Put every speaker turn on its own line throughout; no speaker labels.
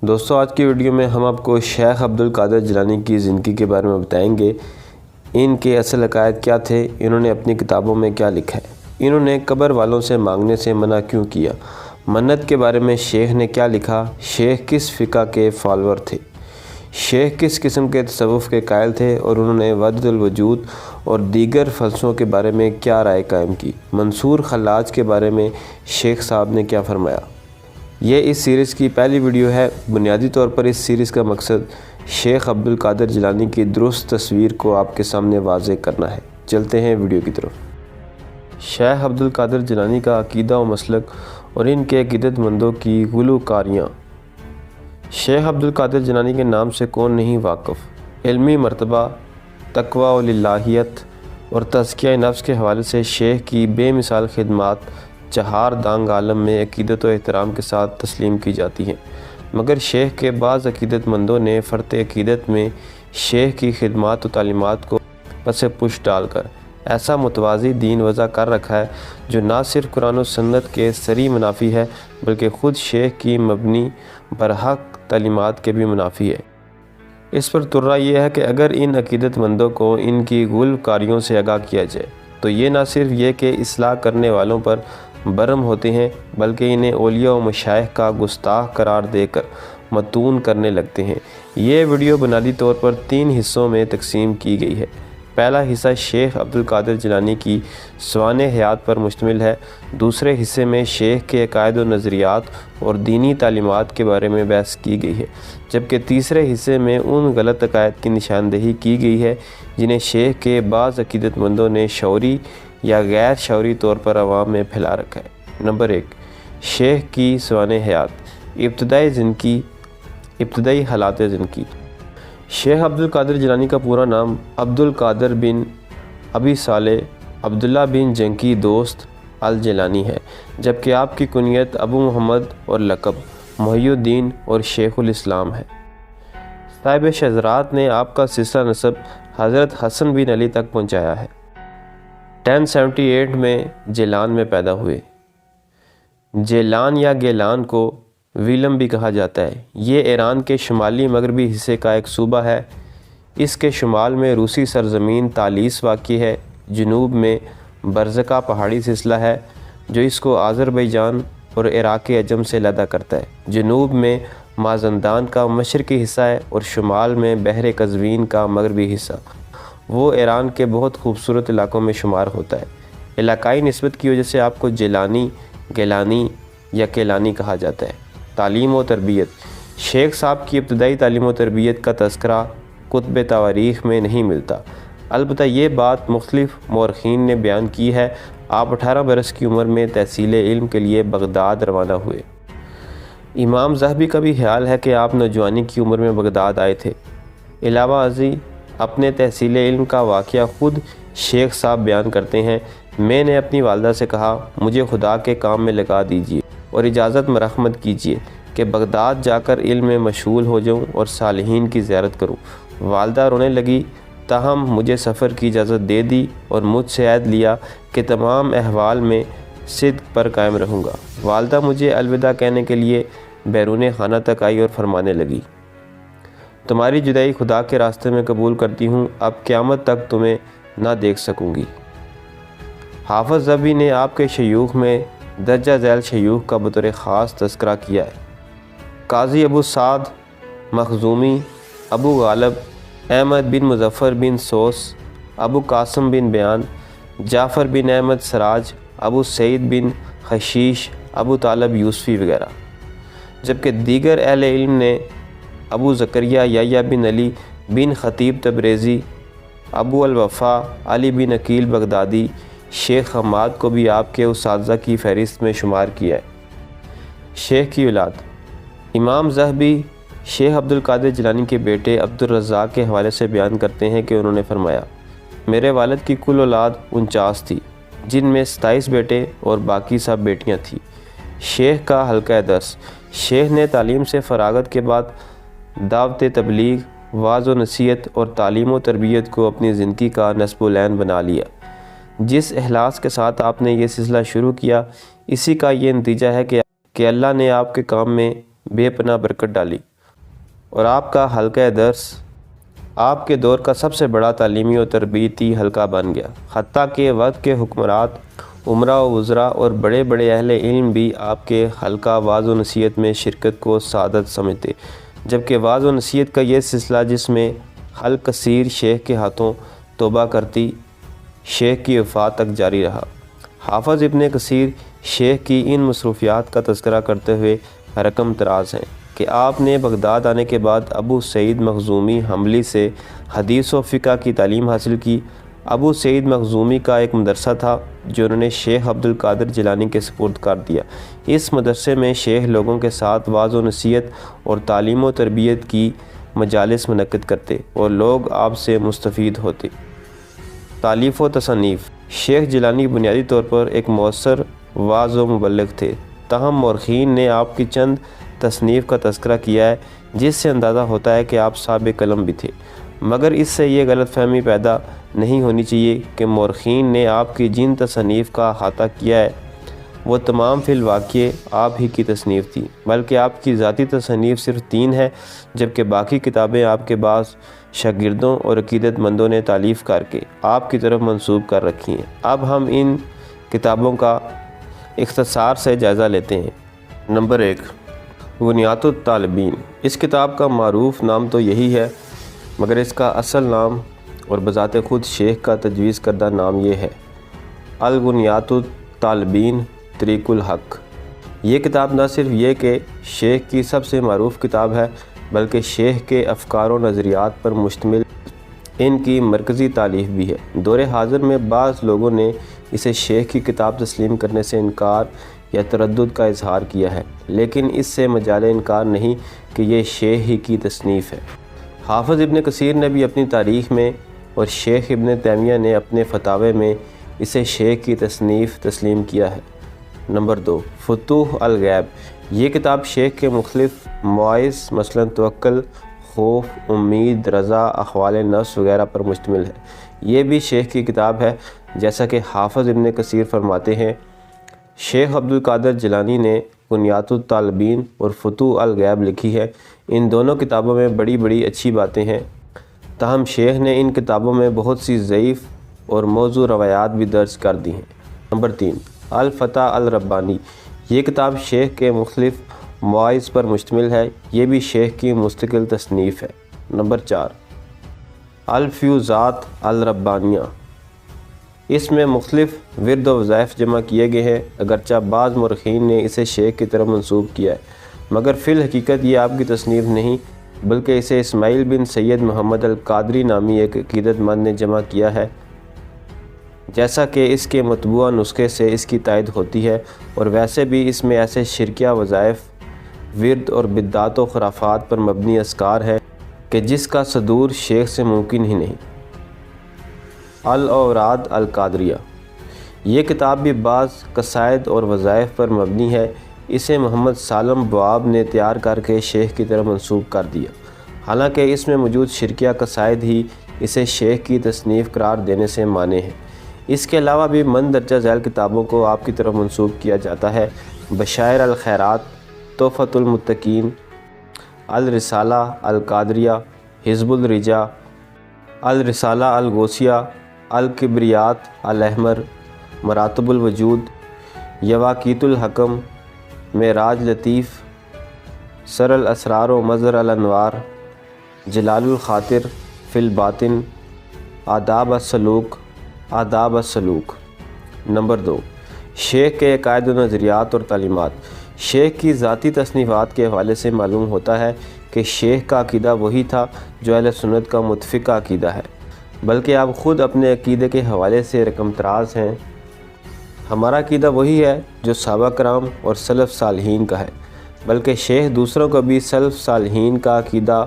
دوستو آج کی ویڈیو میں ہم آپ کو شیخ عبدالقادر جیلانی کی زندگی کے بارے میں بتائیں گے۔ ان کے اصل عقائد کیا تھے، انہوں نے اپنی کتابوں میں کیا لکھا ہے، انہوں نے قبر والوں سے مانگنے سے منع کیوں کیا، منت کے بارے میں شیخ نے کیا لکھا، شیخ کس فقہ کے فالور تھے، شیخ کس قسم کے تصوف کے قائل تھے اور انہوں نے وحدت الوجود اور دیگر فلسفوں کے بارے میں کیا رائے قائم کی، منصور خلاج کے بارے میں شیخ صاحب نے کیا فرمایا۔ یہ اس سیریز کی پہلی ویڈیو ہے۔ بنیادی طور پر اس سیریز کا مقصد شیخ عبدالقادر جیلانی کی درست تصویر کو آپ کے سامنے واضح کرنا ہے۔ چلتے ہیں ویڈیو کی طرف۔ شیخ عبدالقادر جیلانی کا عقیدہ و مسلک اور ان کے عقیدت مندوں کی گلوکاریاں۔ شیخ عبدالقادر جیلانی کے نام سے کون نہیں واقف؟ علمی مرتبہ، تقوی و للہیت اور تزکیہ نفس کے حوالے سے شیخ کی بے مثال خدمات چہار دانگ عالم میں عقیدت و احترام کے ساتھ تسلیم کی جاتی ہیں، مگر شیخ کے بعض عقیدت مندوں نے فرط عقیدت میں شیخ کی خدمات و تعلیمات کو پس پش ڈال کر ایسا متوازی دین وضع کر رکھا ہے جو نہ صرف قرآن و سنت کے صریح منافی ہے بلکہ خود شیخ کی مبنی برحق تعلیمات کے بھی منافی ہے۔ اس پر ترا یہ ہے کہ اگر ان عقیدت مندوں کو ان کی گلوکاریوں سے آگاہ کیا جائے تو یہ نہ صرف یہ کہ اصلاح کرنے والوں پر برہم ہوتے ہیں بلکہ انہیں اولیاء و مشائخ کا گستاخ قرار دے کر متون کرنے لگتے ہیں۔ یہ ویڈیو بنیادی طور پر 3 حصوں میں تقسیم کی گئی ہے۔ پہلا حصہ شیخ عبدالقادر جیلانی کی سوانح حیات پر مشتمل ہے۔ دوسرے حصے میں شیخ کے عقائد و نظریات اور دینی تعلیمات کے بارے میں بحث کی گئی ہے، جبکہ تیسرے حصے میں ان غلط عقائد کی نشاندہی کی گئی ہے جنہیں شیخ کے بعض عقیدت مندوں نے شعوری یا غیر شعوری طور پر عوام میں پھیلا رکھا ہے۔ نمبر 1، شیخ کی سوانح حیات، ابتدائی حالات زندگی۔ شیخ عبدالقادر جیلانی کا پورا نام عبدالقادر بن ابی صالح عبداللہ بن جنکی دوست الجیلانی ہے، جبکہ آپ کی کنیت ابو محمد اور لقب محی الدین اور شیخ الاسلام ہے۔ صاحب شذرات نے آپ کا سلسلہ نسب حضرت حسن بن علی تک پہنچایا ہے۔ 1078 میں جیلان میں پیدا ہوئے۔ جیلان یا گیلان کو ویلم بھی کہا جاتا ہے۔ یہ ایران کے شمالی مغربی حصے کا ایک صوبہ ہے۔ اس کے شمال میں روسی سرزمین تالیس واقع ہے، جنوب میں برزقہ پہاڑی سلسلہ ہے جو اس کو آذربائیجان اور عراق عجم سے علیحدہ کرتا ہے، جنوب میں مازندان کا مشرقی حصہ ہے اور شمال میں بحر قزوین کا مغربی حصہ۔ وہ ایران کے بہت خوبصورت علاقوں میں شمار ہوتا ہے۔ علاقائی نسبت کی وجہ سے آپ کو جیلانی، گیلانی یا کیلانی کہا جاتا ہے۔ تعلیم و تربیت۔ شیخ صاحب کی ابتدائی تعلیم و تربیت کا تذکرہ کتب تواریخ میں نہیں ملتا، البتہ یہ بات مختلف مورخین نے بیان کی ہے۔ آپ 18 برس کی عمر میں تحصیل علم کے لیے بغداد روانہ ہوئے۔ امام ذہبی کا بھی خیال ہے کہ آپ نوجوانی کی عمر میں بغداد آئے تھے۔ علاوہ ازیں اپنے تحصیل علم کا واقعہ خود شیخ صاحب بیان کرتے ہیں۔ میں نے اپنی والدہ سے کہا مجھے خدا کے کام میں لگا دیجیے اور اجازت مرحمت کیجیے کہ بغداد جا کر علم میں مشغول ہو جاؤں اور صالحین کی زیارت کروں۔ والدہ رونے لگی، تاہم مجھے سفر کی اجازت دے دی اور مجھ سے عہد لیا کہ تمام احوال میں صدق پر قائم رہوں گا۔ والدہ مجھے الوداع کہنے کے لیے بیرون خانہ تک آئی اور فرمانے لگی، تمہاری جدائی خدا کے راستے میں قبول کرتی ہوں، اب قیامت تک تمہیں نہ دیکھ سکوں گی۔ حافظ ذہبی نے آپ کے شیوخ میں درجہ ذیل شیوخ کا بطور خاص تذکرہ کیا ہے۔ قاضی ابو سعد مخزومی، ابو غالب، احمد بن مظفر بن سوس، ابو قاسم بن بیان، جعفر بن احمد سراج، ابو سعید بن خشیش، ابو طالب یوسفی وغیرہ، جبکہ دیگر اہل علم نے ابو زکریا یحییٰ بن علی بن خطیب تبریزی، ابو الوفا علی بن عقیل بغدادی، شیخ حماد کو بھی آپ کے اساتذہ کی فہرست میں شمار کیا ہے۔ شیخ کی اولاد۔ امام ذہبی شیخ عبدالقادر جیلانی کے بیٹے عبدالرزاق کے حوالے سے بیان کرتے ہیں کہ انہوں نے فرمایا، میرے والد کی کل اولاد 49 تھی، جن میں 27 بیٹے اور باقی سب بیٹیاں تھیں۔ شیخ کا حلقہ درس۔ شیخ نے تعلیم سے فراغت کے بعد دعوت تبلیغ، وعظ و نصیحت اور تعلیم و تربیت کو اپنی زندگی کا نصب العین بنا لیا۔ جس اخلاص کے ساتھ آپ نے یہ سلسلہ شروع کیا، اسی کا یہ نتیجہ ہے کہ اللہ نے آپ کے کام میں بے پناہ برکت ڈالی اور آپ کا حلقہ درس آپ کے دور کا سب سے بڑا تعلیمی و تربیتی حلقہ بن گیا، حتیٰ کہ وقت کے حکمرات، عمرا و وزراء اور بڑے بڑے اہل علم بھی آپ کے حلقہ وعظ و نصیحت میں شرکت کو سعادت سمجھتے، جبکہ وعظ و نصیحت کا یہ سلسلہ جس میں حلق کثیر شیخ کے ہاتھوں توبہ کرتی شیخ کی وفات تک جاری رہا۔ حافظ ابن کثیر شیخ کی ان مصروفیات کا تذکرہ کرتے ہوئے رقم طراز ہیں کہ آپ نے بغداد آنے کے بعد ابو سعید مخزومی حنبلی سے حدیث و فقہ کی تعلیم حاصل کی۔ ابو سعید مخزومی کا ایک مدرسہ تھا جو انہوں نے شیخ عبد القادر جیلانی کے سپرد کر دیا۔ اس مدرسے میں شیخ لوگوں کے ساتھ وعظ و نصیحت اور تعلیم و تربیت کی مجالس منعقد کرتے اور لوگ آپ سے مستفید ہوتے۔ تالیف و تصنیف: شیخ جیلانی بنیادی طور پر ایک مؤثر واعظ و مبلغ تھے، تاہم مورخین نے آپ کی چند تصنیف کا تذکرہ کیا ہے جس سے اندازہ ہوتا ہے کہ آپ صاحب قلم بھی تھے، مگر اس سے یہ غلط فہمی پیدا نہیں ہونی چاہیے کہ مورخین نے آپ کی جن تصنیف کا احاطہ کیا ہے وہ تمام فی الواقع آپ ہی کی تصنیف تھی، بلکہ آپ کی ذاتی تصنیف صرف 3 ہے، جبکہ باقی کتابیں آپ کے بعض شاگردوں اور عقیدت مندوں نے تالیف کر کے آپ کی طرف منسوب کر رکھی ہیں۔ اب ہم ان کتابوں کا اختصار سے جائزہ لیتے ہیں۔ نمبر 1، غنیات الطالبین۔ اس کتاب کا معروف نام تو یہی ہے، مگر اس کا اصل نام اور بذات خود شیخ کا تجویز کردہ نام یہ ہے: الغنیات الطالبین طریق الحق۔ یہ کتاب نہ صرف یہ کہ شیخ کی سب سے معروف کتاب ہے، بلکہ شیخ کے افکار و نظریات پر مشتمل ان کی مرکزی تالیف بھی ہے۔ دور حاضر میں بعض لوگوں نے اسے شیخ کی کتاب تسلیم کرنے سے انکار یا تردد کا اظہار کیا ہے، لیکن اس سے مجال انکار نہیں کہ یہ شیخ ہی کی تصنیف ہے۔ حافظ ابن کثیر نے بھی اپنی تاریخ میں اور شیخ ابن تیمیہ نے اپنے فتاوی میں اسے شیخ کی تصنیف تسلیم کیا ہے۔ نمبر 2، فتوح الغیب۔ یہ کتاب شیخ کے مختلف مواعظ مثلا توکل، خوف، امید، رضا، احوال نفس وغیرہ پر مشتمل ہے۔ یہ بھی شیخ کی کتاب ہے، جیسا کہ حافظ ابن کثیر فرماتے ہیں۔ شیخ عبد القادر جیلانی نے غنیات الطالبین اور فتوح الغیب لکھی ہے۔ ان دونوں کتابوں میں بڑی بڑی اچھی باتیں ہیں، تاہم شیخ نے ان کتابوں میں بہت سی ضعیف اور موضوع روایات بھی درج کر دی ہیں۔ نمبر 3، الفتح الربانی۔ یہ کتاب شیخ کے مختلف مواعظ پر مشتمل ہے، یہ بھی شیخ کی مستقل تصنیف ہے۔ نمبر 4، الفیوزات الربانیہ۔ اس میں مختلف ورد و وظائف جمع کیے گئے ہیں، اگرچہ بعض مورخین نے اسے شیخ کی طرف منسوب کیا ہے، مگر فی الحقیقت یہ آپ کی تصنیف نہیں، بلکہ اسے اسماعیل بن سید محمد القادری نامی ایک عقیدت مند نے جمع کیا ہے، جیسا کہ اس کے مطبوعہ نسخے سے اس کی تائید ہوتی ہے، اور ویسے بھی اس میں ایسے شرکیہ وظائف، ورد اور بدعات و خرافات پر مبنی اذکار ہیں کہ جس کا صدور شیخ سے ممکن ہی نہیں۔ الاوراد القادریہ۔ یہ کتاب بھی بعض قصائد اور وظائف پر مبنی ہے، اسے محمد سالم بواب نے تیار کر کے شیخ کی طرف منسوب کر دیا، حالانکہ اس میں موجود شرکیہ قصائد ہی اسے شیخ کی تصنیف قرار دینے سے مانع ہیں۔ اس کے علاوہ بھی مندرجہ ذیل کتابوں کو آپ کی طرف منسوب کیا جاتا ہے: بشائر الخیرات، تحفۃ المتقین، الرسالہ القادریہ، حزب الرجا، الرسالہ الغوثیہ، الکبریات الاحمر، مراتب الوجود، یواقیت الحکم، معراج لطیف، سر الاسرار و مظہر الانوار، جلال الخاطر فی الباطن، آداب السلوک، آداب السلوک۔ نمبر 2، شیخ کے عقائد و نظریات اور تعلیمات۔ شیخ کی ذاتی تصنیفات کے حوالے سے معلوم ہوتا ہے کہ شیخ کا عقیدہ وہی تھا جو اہل سنت کا متفقہ عقیدہ ہے، بلکہ آپ خود اپنے عقیدے کے حوالے سے رقم طراز ہیں۔ ہمارا عقیدہ وہی ہے جو صحابہ کرام اور سلف صالحین کا ہے، بلکہ شیخ دوسروں کو بھی سلف صالحین کا عقیدہ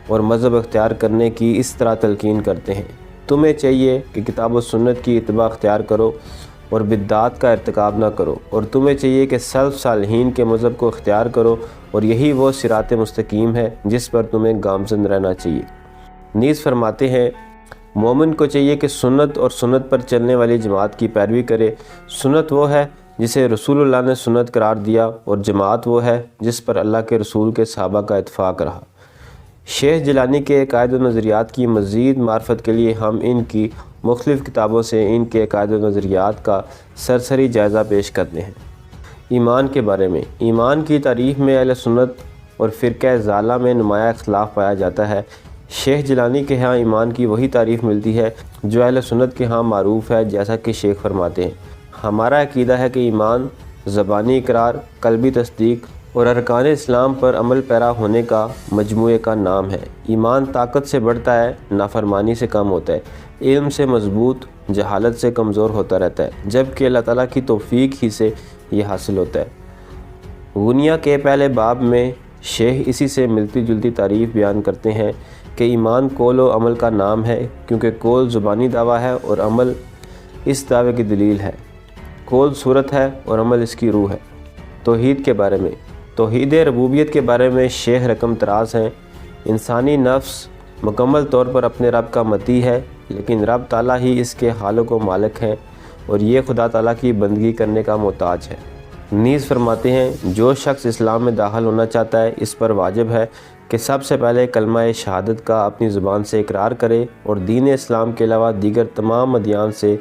اور مذہب اختیار کرنے کی اس طرح تلقین کرتے ہیں: تمہیں چاہیے کہ کتاب و سنت کی اتباع اختیار کرو اور بدعات کا ارتکاب نہ کرو، اور تمہیں چاہیے کہ سلف صالحین کے مذہب کو اختیار کرو، اور یہی وہ صراط مستقیم ہے جس پر تمہیں گامزن رہنا چاہیے۔ نیز فرماتے ہیں مومن کو چاہیے کہ سنت اور سنت پر چلنے والی جماعت کی پیروی کرے۔ سنت وہ ہے جسے رسول اللہ نے سنت قرار دیا، اور جماعت وہ ہے جس پر اللہ کے رسول کے صحابہ کا اتفاق رہا۔ شیخ جیلانی کے عقائد و نظریات کی مزید معرفت کے لیے ہم ان کی مختلف کتابوں سے ان کے عقائد و نظریات کا سرسری جائزہ پیش کرتے ہیں۔ ایمان کے بارے میں، ایمان کی تعریف میں اہل سنت اور فرقہ ضالہ میں نمایاں اختلاف پایا جاتا ہے۔ شیخ جیلانی کے ہاں ایمان کی وہی تعریف ملتی ہے جو اہل سنت کے ہاں معروف ہے، جیسا کہ شیخ فرماتے ہیں: ہمارا عقیدہ ہے کہ ایمان زبانی اقرار، قلبی تصدیق اور ارکان اسلام پر عمل پیرا ہونے کا مجموعے کا نام ہے۔ ایمان طاقت سے بڑھتا ہے، نافرمانی سے کم ہوتا ہے، علم سے مضبوط، جہالت سے کمزور ہوتا رہتا ہے، جبکہ اللہ تعالیٰ کی توفیق ہی سے یہ حاصل ہوتا ہے۔ غنیہ کے پہلے باب میں شیخ اسی سے ملتی جلتی تعریف بیان کرتے ہیں کہ ایمان قول و عمل کا نام ہے، کیونکہ قول زبانی دعویٰ ہے اور عمل اس دعوے کی دلیل ہے۔ قول صورت ہے اور عمل اس کی روح ہے۔ توحید کے بارے میں، توحید ربوبیت کے بارے میں شیخ رقم طراز ہیں: انسانی نفس مکمل طور پر اپنے رب کا مطیع ہے، لیکن رب تعالیٰ ہی اس کے حالوں کو مالک ہیں اور یہ خدا تعالیٰ کی بندگی کرنے کا محتاج ہے۔ نیز فرماتے ہیں: جو شخص اسلام میں داخل ہونا چاہتا ہے، اس پر واجب ہے کہ سب سے پہلے کلمہ شہادت کا اپنی زبان سے اقرار کرے اور دین اسلام کے علاوہ دیگر تمام ادیان سے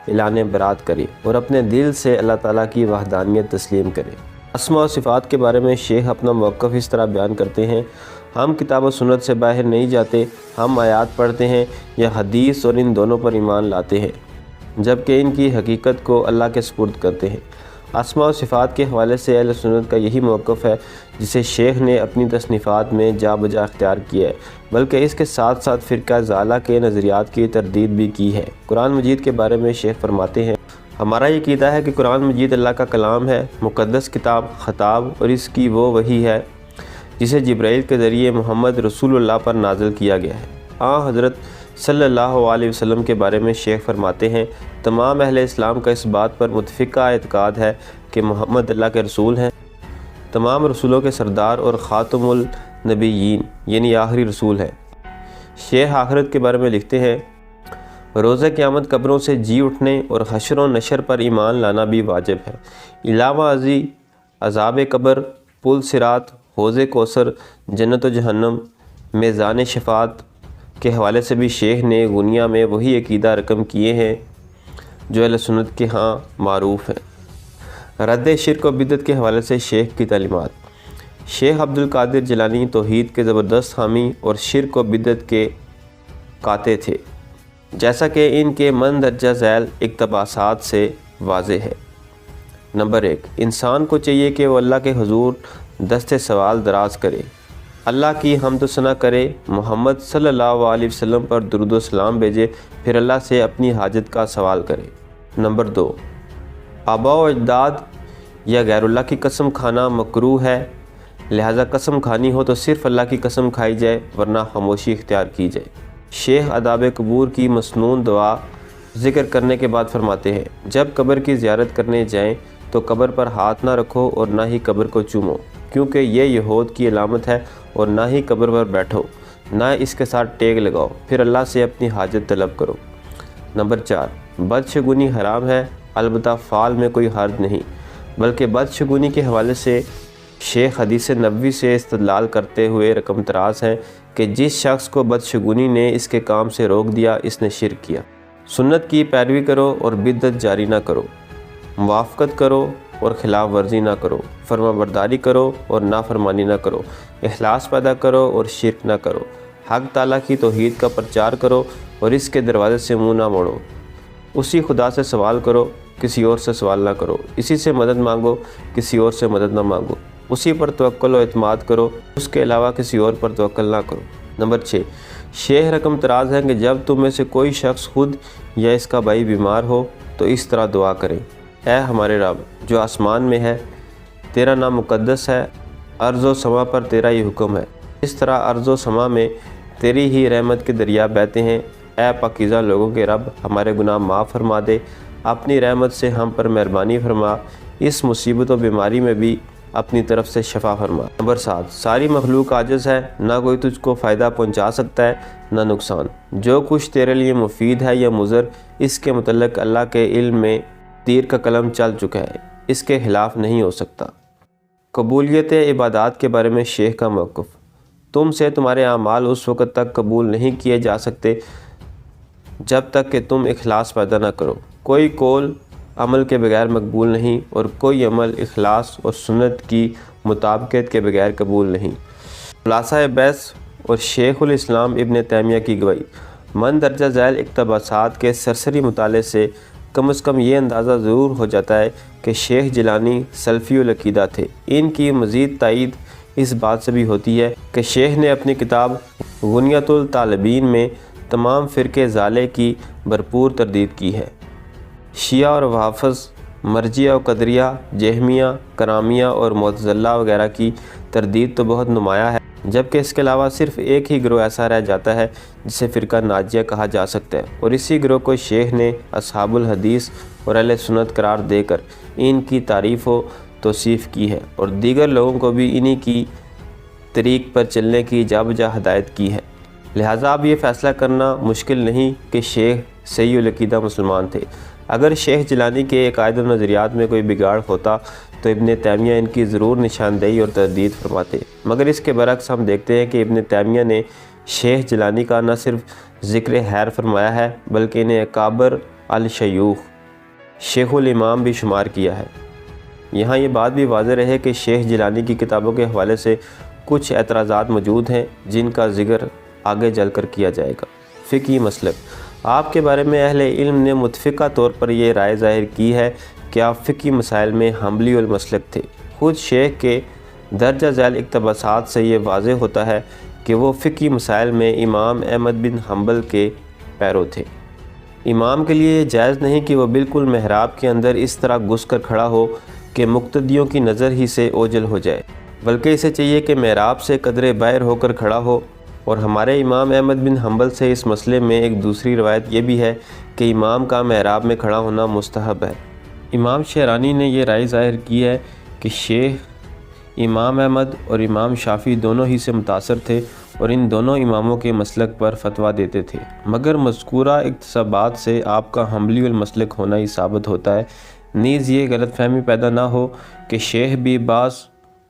اعلان برات کرے اور اپنے دل سے اللہ تعالیٰ کی وحدانیت تسلیم کرے۔ اسماء و صفات کے بارے میں شیخ اپنا موقف اس طرح بیان کرتے ہیں: ہم کتاب و سنت سے باہر نہیں جاتے، ہم آیات پڑھتے ہیں یا حدیث اور ان دونوں پر ایمان لاتے ہیں، جبکہ ان کی حقیقت کو اللہ کے سپرد کرتے ہیں۔ اسماء و صفات کے حوالے سے اہل سنت کا یہی موقف ہے جسے شیخ نے اپنی تصنیفات میں جا بجا اختیار کیا ہے، بلکہ اس کے ساتھ ساتھ فرقہ ضالہ کے نظریات کی تردید بھی کی ہے۔ قرآن مجید کے بارے میں شیخ فرماتے ہیں: ہمارا یہ عقیدہ ہے کہ قرآن مجید اللہ کا کلام ہے، مقدس کتاب، خطاب، اور اس کی وہ وحی ہے جسے جبرائیل کے ذریعے محمد رسول اللہ پر نازل کیا گیا ہے۔ حضرت صلی اللہ علیہ وسلم کے بارے میں شیخ فرماتے ہیں: تمام اہل اسلام کا اس بات پر متفقہ اعتقاد ہے کہ محمد اللہ کے رسول ہیں، تمام رسولوں کے سردار اور خاتم النبیین، یعنی آخری رسول ہیں۔ شیخ آخرت کے بارے میں لکھتے ہیں: روزہ قیامت قبروں سے جی اٹھنے اور حشر و نشر پر ایمان لانا بھی واجب ہے۔ علاوہ ازیں عذاب قبر، پل صراط، حوض کوثر، جنت و جہنم، میزان شفاعت کے حوالے سے بھی شیخ نے غنیہ میں وہی عقیدہ رقم کیے ہیں جو اہل سنت کے ہاں معروف ہیں۔ رد شرک و بدعت کے حوالے سے شیخ کی تعلیمات: شیخ عبد القادر جیلانی توحید کے زبردست حامی اور شرک و بدعت کے قاطع تھے، جیسا کہ ان کے مندرجہ ذیل اقتباسات سے واضح ہے۔ نمبر 1، انسان کو چاہیے کہ وہ اللہ کے حضور دست سوال دراز کرے، اللہ کی حمد و ثنا کرے، محمد صلی اللہ علیہ وسلم پر درود و سلام بھیجے، پھر اللہ سے اپنی حاجت کا سوال کرے۔ نمبر 2، آباء و اجداد یا غیر اللہ کی قسم کھانا مکروہ ہے، لہذا قسم کھانی ہو تو صرف اللہ کی قسم کھائی جائے، ورنہ خاموشی اختیار کی جائے۔ شیخ آداب قبور کی مسنون دعا ذکر کرنے کے بعد فرماتے ہیں: جب قبر کی زیارت کرنے جائیں تو قبر پر ہاتھ نہ رکھو اور نہ ہی قبر کو چومو، کیونکہ یہ یہود کی علامت ہے، اور نہ ہی قبر پر بیٹھو، نہ اس کے ساتھ ٹیک لگاؤ، پھر اللہ سے اپنی حاجت طلب کرو۔ نمبر 4، بدشگونی حرام ہے، البتہ فعل میں کوئی حرج نہیں، بلکہ بدشگونی کے حوالے سے شیخ حدیث نبوی سے استدلال کرتے ہوئے رقم طراز ہیں کہ جس شخص کو بدشگونی نے اس کے کام سے روک دیا، اس نے شرک کیا۔ سنت کی پیروی کرو اور بدعت جاری نہ کرو، موافقت کرو اور خلاف ورزی نہ کرو، فرما برداری کرو اور نافرمانی نہ کرو، اخلاص پیدا کرو اور شرک نہ کرو، حق تعالیٰ کی توحید کا پرچار کرو اور اس کے دروازے سے منہ نہ موڑو، اسی خدا سے سوال کرو، کسی اور سے سوال نہ کرو، اسی سے مدد مانگو، کسی اور سے مدد نہ مانگو، اسی پر توکل و اعتماد کرو، اس کے علاوہ کسی اور پر توکل نہ کرو۔ نمبر 6، شیخ رقم طراز ہے کہ جب تم میں سے کوئی شخص خود یا اس کا بھائی بیمار ہو تو اس طرح دعا کریں: اے ہمارے رب جو آسمان میں ہے، تیرا نام مقدس ہے، ارض و سما پر تیرا ہی حکم ہے، اس طرح ارض و سما میں تیری ہی رحمت کے دریا بہتے ہیں۔ اے پاکیزہ لوگوں کے رب، ہمارے گناہ معاف فرما دے، اپنی رحمت سے ہم پر مہربانی فرما، اس مصیبت و بیماری میں بھی اپنی طرف سے شفا فرما۔ نمبر 7، ساری مخلوق عاجز ہے، نہ کوئی تجھ کو فائدہ پہنچا سکتا ہے نہ نقصان، جو کچھ تیرے لیے مفید ہے یا مضر، اس کے متعلق اللہ کے علم میں تیر کا قلم چل چکا ہے، اس کے خلاف نہیں ہو سکتا۔ قبولیت عبادات کے بارے میں شیخ کا موقف: تم سے تمہارے اعمال اس وقت تک قبول نہیں کیے جا سکتے جب تک کہ تم اخلاص پیدا نہ کرو۔ کوئی قول عمل کے بغیر مقبول نہیں اور کوئی عمل اخلاص اور سنت کی مطابقت کے بغیر قبول نہیں۔ خلاصہ بحث اور شیخ الاسلام ابن تیمیہ کی گواہی: مندرجہ ذیل اقتباسات کے سرسری مطالعے سے کم از کم یہ اندازہ ضرور ہو جاتا ہے کہ شیخ جیلانی سلفی العقیدہ تھے۔ ان کی مزید تائید اس بات سے بھی ہوتی ہے کہ شیخ نے اپنی کتاب غنیۃ الطالبین میں تمام فرقے ضالع کی بھرپور تردید کی ہے۔ شیعہ اور وحافظ، مرجیہ و قدریہ، جہمیہ، کرامیہ اور معتزلہ وغیرہ کی تردید تو بہت نمایاں ہے، جبکہ اس کے علاوہ صرف ایک ہی گروہ ایسا رہ جاتا ہے جسے فرقہ ناجیہ کہا جا سکتا ہے، اور اسی گروہ کو شیخ نے اصحاب الحدیث اور اہل سنت قرار دے کر ان کی تعریف و توصیف کی ہے، اور دیگر لوگوں کو بھی انہی کی طریق پر چلنے کی جا بجا ہدایت کی ہے۔ لہٰذا اب یہ فیصلہ کرنا مشکل نہیں کہ شیخ صحیح العقیدہ مسلمان تھے۔ اگر شیخ جیلانی کے عقائد و نظریات میں کوئی بگاڑ ہوتا تو ابن تیمیہ ان کی ضرور نشاندہی اور تردید فرماتے، مگر اس کے برعکس ہم دیکھتے ہیں کہ ابن تیمیہ نے شیخ جیلانی کا نہ صرف ذکر خیر فرمایا ہے بلکہ انہیں اکابر الشیوخ، شیخ الامام بھی شمار کیا ہے۔ یہاں یہ بات بھی واضح رہے کہ شیخ جیلانی کی کتابوں کے حوالے سے کچھ اعتراضات موجود ہیں جن کا ذکر آگے چل کر کیا جائے گا۔ فقہی مسلک: آپ کے بارے میں اہل علم نے متفقہ طور پر یہ رائے ظاہر کی ہے کہ آپ فقہی مسائل میں حنبلی المسلک تھے۔ خود شیخ کے درجہ ذیل اقتباسات سے یہ واضح ہوتا ہے کہ وہ فقہی مسائل میں امام احمد بن حنبل کے پیرو تھے۔ امام کے لیے یہ جائز نہیں کہ وہ بالکل محراب کے اندر اس طرح گھس کر کھڑا ہو کہ مقتدیوں کی نظر ہی سے اوجھل ہو جائے، بلکہ اسے چاہیے کہ محراب سے قدرے باہر ہو کر کھڑا ہو۔ اور ہمارے امام احمد بن حنبل سے اس مسئلے میں ایک دوسری روایت یہ بھی ہے کہ امام کا محراب میں کھڑا ہونا مستحب ہے۔ امام شعرانی نے یہ رائے ظاہر کی ہے کہ شیخ امام احمد اور امام شافعی دونوں ہی سے متاثر تھے اور ان دونوں اماموں کے مسلک پر فتویٰ دیتے تھے، مگر مذکورہ اقتباسات سے آپ کا حنبلی المسلک ہونا ہی ثابت ہوتا ہے۔ نیز یہ غلط فہمی پیدا نہ ہو کہ شیخ بھی بعض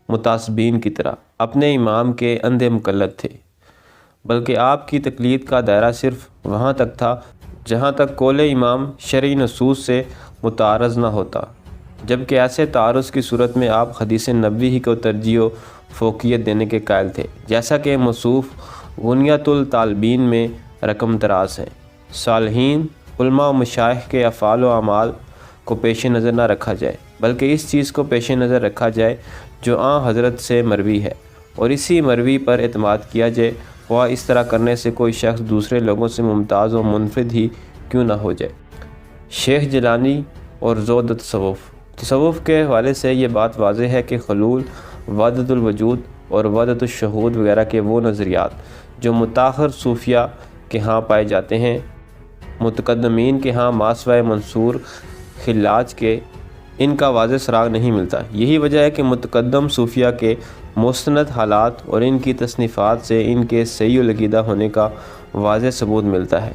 متعصبین کی طرح اپنے امام کے اندھے مقلد تھے، بلکہ آپ کی تقلید کا دائرہ صرف وہاں تک تھا جہاں تک قول امام شرعی نصوص سے متعارض نہ ہوتا، جبکہ ایسے تعارض کی صورت میں آپ حدیث نبوی ہی کو ترجیح و فوقیت دینے کے قائل تھے، جیسا کہ موصوف غنیۃ الطالبین میں رقم دراز ہے۔ صالحین، علماء و مشائخ کے افعال و اعمال کو پیش نظر نہ رکھا جائے، بلکہ اس چیز کو پیش نظر رکھا جائے جو آن حضرت سے مروی ہے، اور اسی مروی پر اعتماد کیا جائے، خواہ اس طرح کرنے سے کوئی شخص دوسرے لوگوں سے ممتاز و منفرد ہی کیوں نہ ہو جائے۔ شیخ جیلانی اور زہد تصوف: تصوف کے حوالے سے یہ بات واضح ہے کہ حلول، وحدت الوجود اور وحدت الشہود وغیرہ کے وہ نظریات جو متاخر صوفیہ کے ہاں پائے جاتے ہیں، متقدمین کے ہاں ماسوائے منصور خلاج کے ان کا واضح سراغ نہیں ملتا۔ یہی وجہ ہے کہ متقدم صوفیہ کے مستند حالات اور ان کی تصنیفات سے ان کے صحیح العقیدہ ہونے کا واضح ثبوت ملتا ہے۔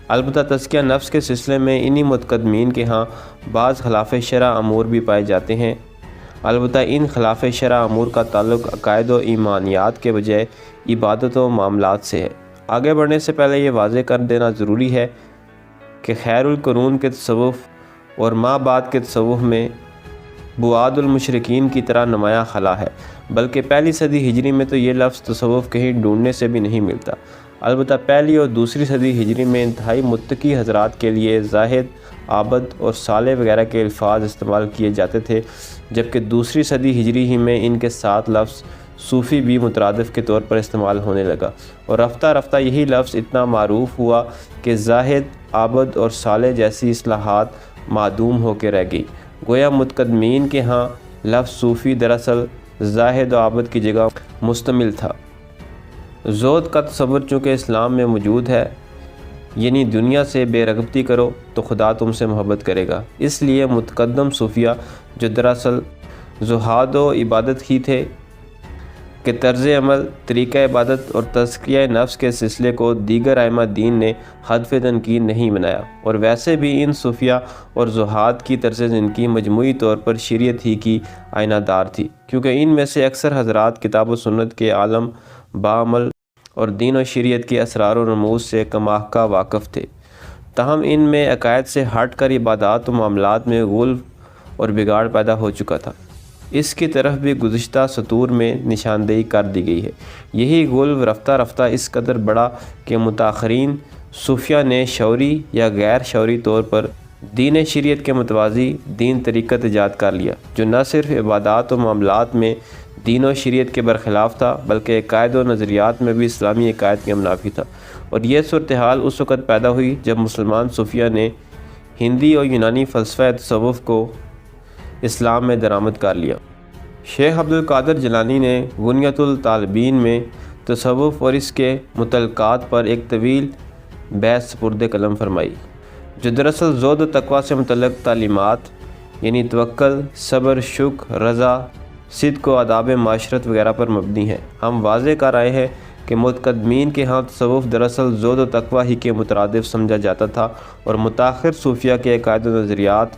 البتہ تزکیہ نفس کے سلسلے میں انہی متقدمین کے ہاں بعض خلاف شرع امور بھی پائے جاتے ہیں، البتہ ان خلاف شرع امور کا تعلق عقائد و ایمانیات کے بجائے عبادت و معاملات سے ہے۔ آگے بڑھنے سے پہلے یہ واضح کر دینا ضروری ہے کہ خیر القرون کے تصوف اور ما بعد کے تصوف میں بعاد المشرکین کی طرح نمایاں خلا ہے، بلکہ پہلی صدی ہجری میں تو یہ لفظ تصوف کہیں ڈھونڈنے سے بھی نہیں ملتا۔ البتہ پہلی اور دوسری صدی ہجری میں انتہائی متقی حضرات کے لیے زاہد، عابد اور صالح وغیرہ کے الفاظ استعمال کیے جاتے تھے، جبکہ دوسری صدی ہجری ہی میں ان کے ساتھ لفظ صوفی بھی مترادف کے طور پر استعمال ہونے لگا، اور رفتہ رفتہ یہی لفظ اتنا معروف ہوا کہ زاہد، عابد اور صالح جیسی اصطلاحات معدوم ہو کے رہ گئی۔ گویا متقدمین کے ہاں لفظ صوفی دراصل زاہد و عابد کی جگہ مستعمل تھا۔ زہد کا تصور چونکہ اسلام میں موجود ہے، یعنی دنیا سے بے رغبتی کرو تو خدا تم سے محبت کرے گا، اس لیے متقدم صوفیہ جو دراصل زہاد و عبادت ہی تھے، کہ طرز عمل، طریقہ عبادت اور تزکیہ نفس کے سلسلے کو دیگر ائمہ دین نے ہدف تنقید نہیں بنایا، اور ویسے بھی ان صوفیہ اور زہاد کی طرز زندگی مجموعی طور پر شریعت ہی کی آئینہ دار تھی، کیونکہ ان میں سے اکثر حضرات کتاب و سنت کے عالم بعمل اور دین و شریعت کے اسرار و رموز سے کماحقہ واقف تھے۔ تاہم ان میں عقائد سے ہٹ کر عبادات و معاملات میں غلو اور بگاڑ پیدا ہو چکا تھا۔ اس کی طرف بھی گزشتہ سطور میں نشاندہی کر دی گئی ہے۔ یہی غلو رفتہ رفتہ اس قدر بڑا کہ متاخرین صوفیہ نے شعوری یا غیر شعوری طور پر دین شریعت کے متوازی دین طریقت ایجاد کر لیا، جو نہ صرف عبادات و معاملات میں دین و شریعت کے برخلاف تھا بلکہ عقائد و نظریات میں بھی اسلامی عقائد کے منافی تھا۔ اور یہ صورتحال اس وقت پیدا ہوئی جب مسلمان صوفیہ نے ہندی اور یونانی فلسفہ تصوف کو اسلام میں درآمد کر لیا۔ شیخ عبدالقادر جیلانی نے غنیۃ الطالبین میں تصوف اور اس کے متعلقات پر ایک طویل بحث سپرد قلم فرمائی، جو دراصل زہد و تقویٰ سے متعلق تعلیمات یعنی توکل، صبر، شکر، رضا، صدق و آداب معاشرت وغیرہ پر مبنی ہے۔ ہم واضح کر آئے ہیں کہ متقدمین کے ہاں تصوف دراصل زہد و تقویٰ ہی کے مترادف سمجھا جاتا تھا، اور متاخر صوفیہ کے عقائد و نظریات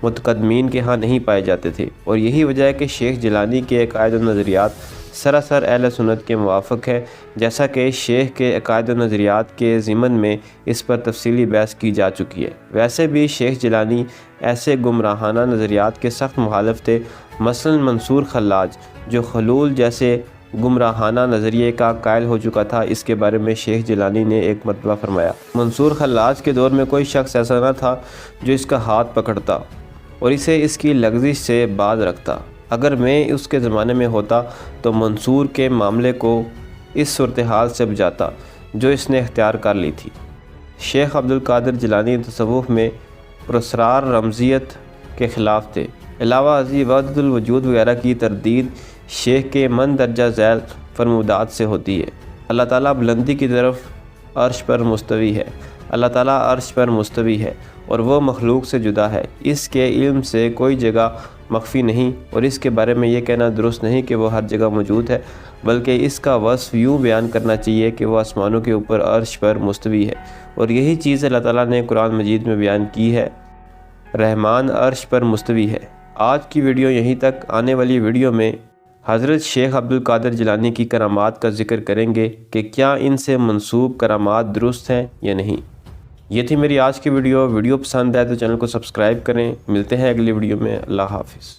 متقدمین کے ہاں نہیں پائے جاتے تھے، اور یہی وجہ ہے کہ شیخ جیلانی کے عقائد و نظریات سراسر اہل سنت کے موافق ہے، جیسا کہ شیخ کے عقائد و نظریات کے ضمن میں اس پر تفصیلی بحث کی جا چکی ہے۔ ویسے بھی شیخ جیلانی ایسے گمراہانہ نظریات کے سخت مخالف تھے، مثلا منصور خلاج جو خلول جیسے گمراہانہ نظریے کا قائل ہو چکا تھا۔ اس کے بارے میں شیخ جیلانی نے ایک مرتبہ فرمایا، منصور خلاج کے دور میں کوئی شخص ایسا نہ تھا جو اس کا ہاتھ پکڑتا اور اسے اس کی لغزش سے باز رکھتا۔ اگر میں اس کے زمانے میں ہوتا تو منصور کے معاملے کو اس صورتحال سے بچاتا جو اس نے اختیار کر لی تھی۔ شیخ عبدالقادر جیلانی تصوف میں پراسرار رمزیت کے خلاف تھے۔ علاوہ ازیں وحدت الوجود وغیرہ کی تردید شیخ کے مندرجہ ذیل فرمودات سے ہوتی ہے۔ اللہ تعالیٰ بلندی کی طرف عرش پر مستوی ہے، اللہ تعالیٰ عرش پر مستوی ہے اور وہ مخلوق سے جدا ہے، اس کے علم سے کوئی جگہ مخفی نہیں، اور اس کے بارے میں یہ کہنا درست نہیں کہ وہ ہر جگہ موجود ہے، بلکہ اس کا وصف یوں بیان کرنا چاہیے کہ وہ آسمانوں کے اوپر عرش پر مستوی ہے، اور یہی چیز اللہ تعالیٰ نے قرآن مجید میں بیان کی ہے، رحمان عرش پر مستوی ہے۔ آج کی ویڈیو یہیں تک۔ آنے والی ویڈیو میں حضرت شیخ عبدالقادر جیلانی کی کرامات کا ذکر کریں گے کہ کیا ان سے منسوب کرامات درست ہیں یا نہیں۔ یہ تھی میری آج کی ویڈیو پسند ہے تو چینل کو سبسکرائب کریں۔ ملتے ہیں اگلی ویڈیو میں۔ اللہ حافظ۔